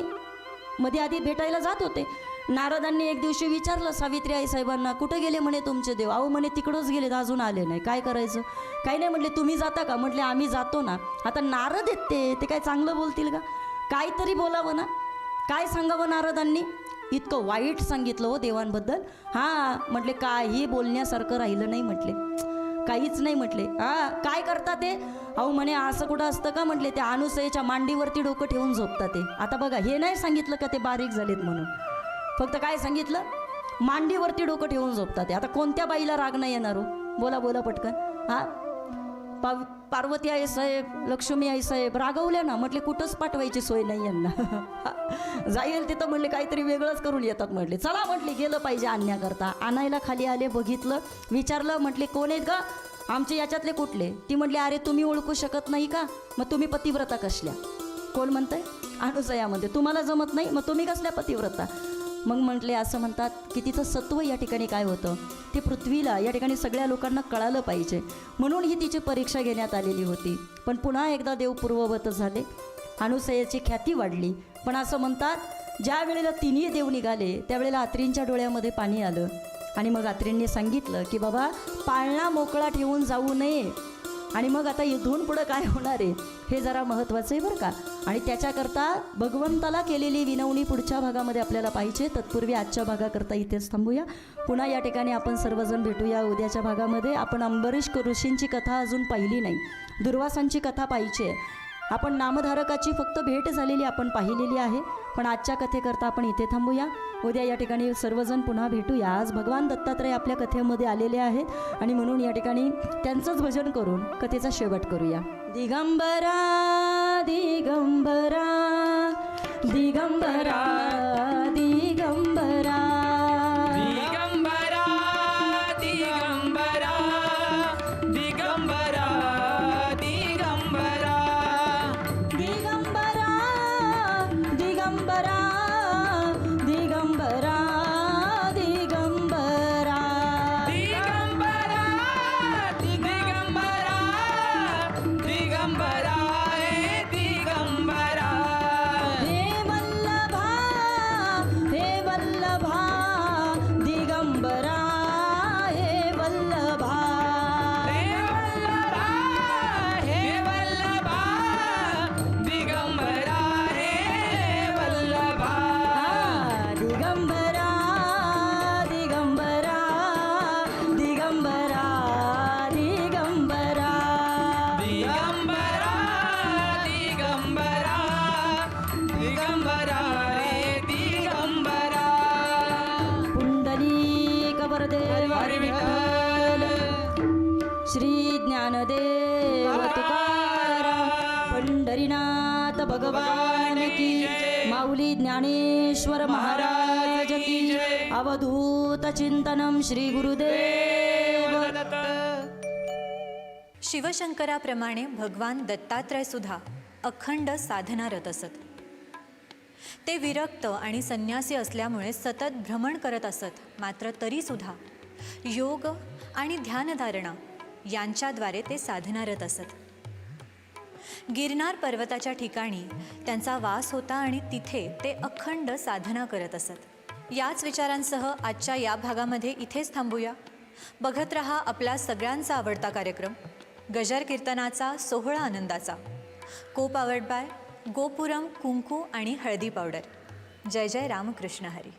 मध्ये आधी भेटायला जात होते. नारदांनी एक दिवशी विचारलं सावित्री आई साहेबांना, कुठं गेले म्हणे तुमचे देव? अहो म्हणे तिकडंच गेलेत, अजून आले नाही. काय करायचं? काही नाही म्हटले. तुम्ही जाता का? म्हटले आम्ही जातो ना. आता नारद आहेत ते काय चांगलं बोलतील का? काहीतरी बोलावं ना. काय सांगावं नारदांनी? इतकं वाईट सांगितलं हो देवांबद्दल. हां म्हटले काही बोलण्यासारखं राहिलं नाही म्हटले, काहीच नाही म्हटले. काय करता ते? अहो म्हणे असं कुठं असतं का म्हटले, त्या अनुसयेच्या मांडीवरती डोकं ठेवून झोपतात ते. आता बघा, हे नाही सांगितलं का ते बारीक झालेत म्हणून, फक्त काय सांगितलं? मांडीवरती डोकं ठेवून झोपतात ते. आता कोणत्या बाईला राग नाही येणार हो? बोला बोला पटकन. पार्वती आई साहेब, लक्ष्मी आई साहेब रागवल्या ना, म्हटले कुठंच पाठवायची सोय नाही यांना. जाईल तिथं म्हणले काहीतरी वेगळंच करून येतात. म्हटले चला, म्हटले गेलं पाहिजे आणण्याकरता. आणायला खाली आले, बघितलं, विचारलं, म्हटले कोण आहेत का? आमचे याच्यातले कुठले? ती म्हटली अरे तुम्ही ओळखू शकत नाही का? मग तुम्ही पतिव्रता कसल्या? कोण म्हणतंय? अनुसयामध्ये. तुम्हाला जमत नाही, मग तुम्ही कसल्या पतिव्रता? मग म्हटले असं म्हणतात की तिचं सत्व या ठिकाणी काय होतं ते पृथ्वीला या ठिकाणी सगळ्या लोकांना कळालं पाहिजे, म्हणून ही तिची परीक्षा घेण्यात आलेली होती. पण पुन्हा एकदा देव पूर्ववत झाले, अनुसयाची ख्याती वाढली. पण असं म्हणतात ज्या वेळेला तिन्ही देव निघाले त्यावेळेला आत्रींच्या डोळ्यामध्ये पाणी आलं आणि मग आत्रींनी सांगितलं की बाबा पाळणा मोकळा ठेवून जाऊ नये. आणि मग आता इथून पुढं काय होणार आहे हे जरा महत्त्वाचं आहे बरं का. आणि त्याच्याकरता भगवंताला केलेली विनवणी पुढच्या भागामध्ये आपल्याला पाहिजे. तत्पूर्वी आजच्या भागाकरता इथेच थांबूया. पुन्हा या ठिकाणी आपण सर्वजण भेटूया उद्याच्या भागामध्ये. आपण अंबरीश ऋषींची कथा अजून पाहिली नाही, दुर्वासांची कथा पाहिजे आहे. आपण नामधारकाची फक्त भेट झालेली आपण पाहिलेली आहे, पण आजच्या कथेकरता आपण इथे थांबूया. उद्या या ठिकाणी सर्वजण पुन्हा भेटूया. आज भगवान दत्तात्रय आपल्या कथेमध्ये आलेले आहेत आणि म्हणून या ठिकाणी त्यांचंच भजन करून कथेचा शेवट करूया. दिगंबरा दिगंबरा दिगंबरा दिगंबरा दिगंबरा दिगंबरा दिगंबरा दिगंबरा दिगंबरा दिगंबरा दिगंबरा दिगंबरा दिगंबरा दिगंबरा दिगंबरा हे दिगंबरा हे वल्लभा दिगंबरा हे वल्लभा हे वल्लभा हे वल्लभा दिगंबरा हे वल्लभा दिगंबरा दिगंबरा दिगंबरा दिगंबरा दिगंबरा दिगंबरा दिगंबरा रे दिगंबरा पुंडलीक वरदेव हरी विठ्ठल श्री ज्ञानदेव तुकाराम पंढरीनाथ भगवान की माऊली ज्ञानेश्वर महाराज की अवधूत चिंतनम श्री गुरुदेव शिवशंकराप्रमाणे भगवान दत्तात्रय सुद्धा अखंड साधनारत असत. ते विरक्त आणि संन्यासी असल्यामुळे सतत भ्रमण करत असत. मात्र तरीसुद्धा योग आणि ध्यानधारणा यांच्याद्वारे ते साधनारत असत. गिरनार पर्वताच्या ठिकाणी त्यांचा वास होता आणि तिथे ते अखंड साधना करत असत. याच विचारांसह आजच्या या भागामध्ये इथेच थांबूया. बघत रहा आपला सगळ्यांचा आवडता कार्यक्रम गजर कीर्तनाचा सोहळा आनंदाचा, को पावर्ड बाय गोपुरम कुंकू आणि हळदी पावडर. जय जय रामकृष्ण हरी.